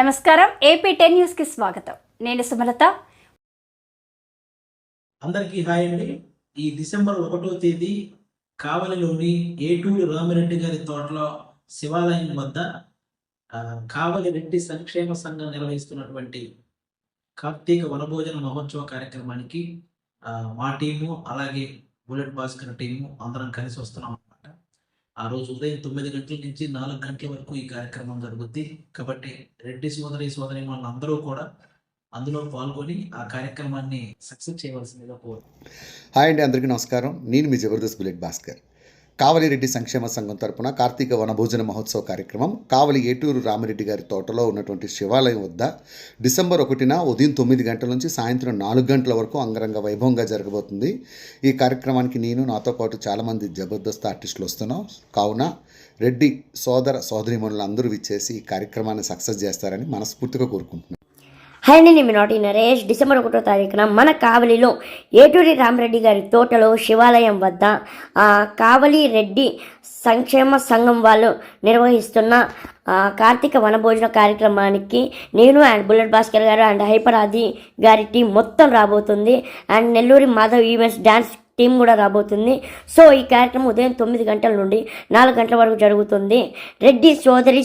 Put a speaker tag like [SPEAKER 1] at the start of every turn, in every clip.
[SPEAKER 1] నమస్కారం. AP 10 news కి స్వాగతం. నేను సుమలత.
[SPEAKER 2] అందరికీ హాయ్ అండి. ఈ డిసెంబర్ 1వ తేదీ కావలిలోని ఏటూరి రామిరెడ్డి గారి తోటలో శివాలయం వద్ద కావలి రెడ్డి సంక్షేమ సంఘం నిర్వహిస్తున్నటువంటి కార్తీక వనభోజన మహోత్సవ కార్యక్రమానికి మా టీము అలాగే బుల్లెట్ భాస్కర్ టీము అందరం కలిసి వస్తున్నాం అనమాట. ఆ రోజు ఉదయం 9 గంటల నుంచి 4 గంటల వరకు ఈ కార్యక్రమం జరుగుద్ది. కాబట్టి రెడ్డి సోదరి వాళ్ళందరూ కూడా అందులో పాల్గొని ఆ కార్యక్రమాన్ని సక్సెస్ చేయవలసిందిగా కోరుతున్నాను.
[SPEAKER 3] హాయ్ అండి, అందరికీ నమస్కారం. నేను మీ జబర్దస్త్ బుల్లెట్ భాస్కర్. కావలి రెడ్డి సంక్షేమ సంఘం తరపున కార్తీక వనభోజన మహోత్సవ కార్యక్రమం కావలి ఏటూరు రామిరెడ్డి గారి తోటలో ఉన్నటువంటి శివాలయం వద్ద డిసెంబర్ 1న ఉదయం 9 గంటల నుంచి సాయంత్రం 4 గంటల వరకు అంగరంగ వైభవంగా జరగబోతుంది. ఈ కార్యక్రమానికి నేను నాతో పాటు చాలామంది జబర్దస్త్ ఆర్టిస్టులు వస్తున్నాం. కావున రెడ్డి సోదరీమణులు అందరూ విచ్చేసి ఈ కార్యక్రమాన్ని సక్సెస్ చేస్తారని మనస్ఫూర్తిగా కోరుకుంటున్నాను.
[SPEAKER 4] హాయ్ అండి, నేను నాటి నరేష్. డిసెంబర్ 1వ తారీఖున మన కావలిలో ఏటూరి రామిరెడ్డి గారి తోటలో శివాలయం వద్ద కావలి రెడ్డి సంక్షేమ సంఘం వాళ్ళు నిర్వహిస్తున్న కార్తీక వనభోజన కార్యక్రమానికి నేను అండ్ బుల్లెట్ భాస్కర్ గారు అండ్ హైపర్ ఆది గారి టీం మొత్తం రాబోతుంది. And Nelluri Madhav events dance team కూడా రాబోతుంది. సో ఈ కార్యక్రమం ఉదయం 9 గంటల నుండి 4 గంటల వరకు జరుగుతుంది. రెడ్డి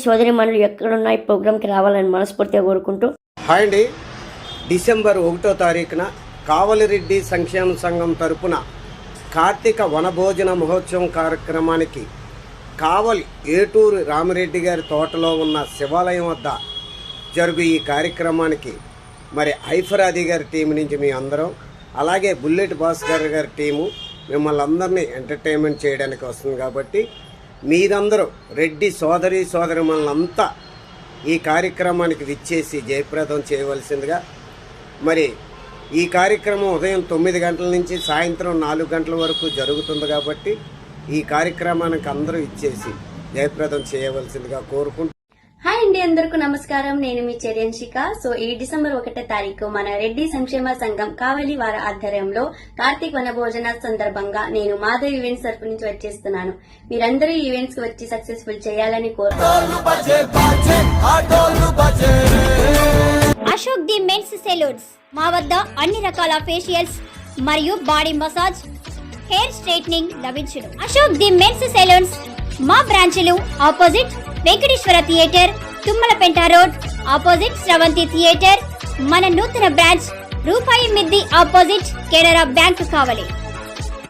[SPEAKER 4] సోదరీమణులు ఎక్కడున్నా ఈ ప్రోగ్రాంకి రావాలని మనస్ఫూర్తిగా కోరుకుంటూ.
[SPEAKER 5] హాయ్ అండి, డిసెంబర్ 1వ తారీఖున కావలి రెడ్డి సంక్షేమ సంఘం తరపున కార్తీక వనభోజన మహోత్సవం కార్యక్రమానికి కావలి ఏటూరు రామిరెడ్డి గారి తోటలో ఉన్న శివాలయం వద్ద జరుగు ఈ కార్యక్రమానికి మరి హైఫరాది గారి టీం నుంచి మీ అందరం, అలాగే బుల్లెట్ భాస్కర్ గారి టీము మిమ్మల్ని అందరినీ ఎంటర్టైన్మెంట్ చేయడానికి వస్తుంది. కాబట్టి మీరందరూ రెడ్డి సోదరిమణులంతా ఈ కార్యక్రమానికి విచ్చేసి జయప్రదం చేయవలసిందిగా. మరి ఈ కార్యక్రమం ఉదయం 9 గంటల నుంచి సాయంత్రం 4 గంటల వరకు జరుగుతుంది. కాబట్టి ఈ కార్యక్రమానికి అందరూ ఇచ్చేసి జయప్రదం చేయవలసిందిగా కోరుకుంటూ.
[SPEAKER 6] హాయ్ అండి, అందరికీ నమస్కారం. నేను మీ చర్యంశిక. సో ఈ డిసెంబర్ 1వ తారీఖు మన రెడ్డి సంక్షేమ సంఘం కావలి వారి ఆధ్వర్యంలో కార్తీక వనభోజన సందర్భంగా నేను మాధవ్ ఈవెంట్స్ తరపు నుంచి వచ్చేస్తున్నాను. మీరందరూ ఈవెంట్స్ కి వచ్చి సక్సెస్ఫుల్ చేయాలని కోరుతున్నాను.
[SPEAKER 7] అశోక్ ది మెన్స్ సెలూన్స్ మా వద్ద అన్ని రకాల ఫేషియల్స్ మరియు బాడీ మసాజ్, హెయిర్ స్ట్రైట్నింగ్ లభించును. అశోక్ ది మెన్స్ సెలూన్స్ మా బ్రాంచ్లు opposite Venkateswara theatre, Tummalapenta road, opposite Sravanthi theatre. మన నూతన బ్రాంచ్ రూపాయి మిద్ది ఆపోజిట్ కెనరా బ్యాంక్ కావలి.